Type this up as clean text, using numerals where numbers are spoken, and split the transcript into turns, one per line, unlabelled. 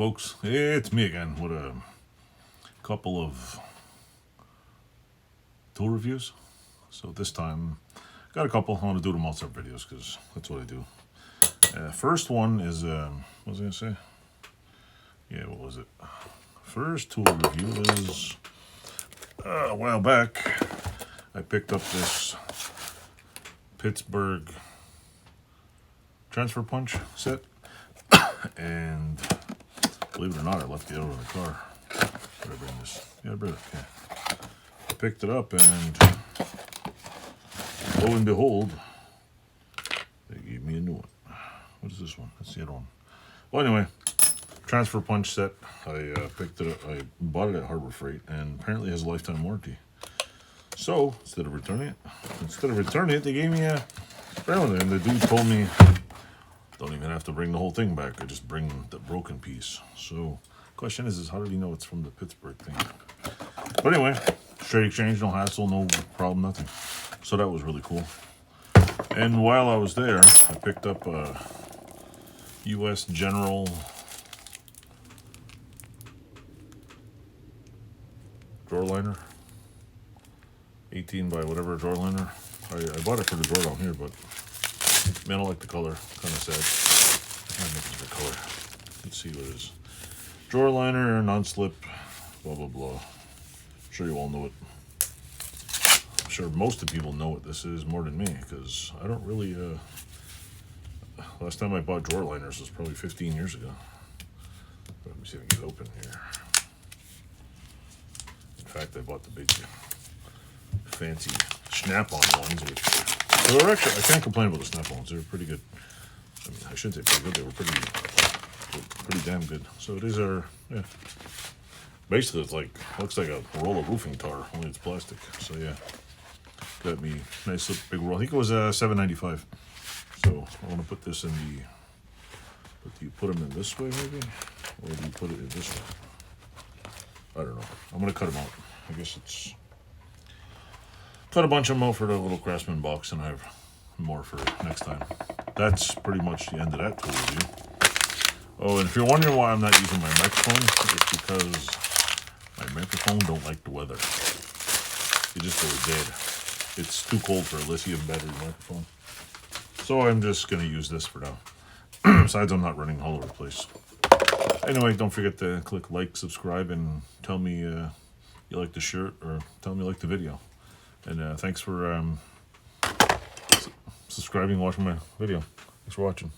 folks, it's me again with a couple of tool reviews. So this time, got a couple. I want to do them all separate videos because that's what I do. First one is, what was I going to say? Yeah, what was it? First tool review is, a while back, I picked up this Pittsburgh transfer punch set. And believe it or not, I left the other in the car. Did I bring this? Yeah, I brought it. Okay. I picked it up, and lo and behold, they gave me a new one. What is this one? That's the other one. Well, anyway, transfer punch set. I picked it up. I bought it at Harbor Freight, and apparently it has a lifetime warranty. So instead of returning it, they gave me a brand new one. And the dude told me, don't even have to bring the whole thing back. I just bring the broken piece. So, question is how did he know it's from the Pittsburgh thing? But anyway, straight exchange, no hassle, no problem, nothing. So that was really cool. And while I was there, I picked up a U.S. General drawer liner. 18 by whatever drawer liner. I bought it for the drawer down here, but man, I don't like the color. Kind of sad. I can't make it the color. Let's see what it is. Drawer liner, non-slip, blah, blah, blah. I'm sure you all know it. I'm sure most of the people know what this is more than me, because I don't really, last time I bought drawer liners was probably 15 years ago. Let me see if I can get it open here. In fact, I bought the big fancy snap-on ones, which, so they're actually, I can't complain about the snap-ons. They're pretty good. I mean, I shouldn't say pretty good. They were pretty damn good. So these are, yeah. Basically, it's like, looks like a roll of roofing tar, only it's plastic. So yeah, got me nice little big roll. I think it was $7.95. So I want to put this in the. But do you put them in this way maybe, or do you put it in this way? I don't know. I'm gonna cut them out. I guess it's. Cut a bunch of them out for the little Craftsman box, and I have more for next time. That's pretty much the end of that tool review. Oh, and if you're wondering why I'm not using my microphone, it's because my microphone don't like the weather. It just goes dead. It's too cold for a lithium battery microphone. So I'm just going to use this for now. Besides, I'm not running all over the place. Anyway, don't forget to click like, subscribe, and tell me you like the shirt, or tell me you like the video. And thanks for subscribing and watching my video. Thanks for watching.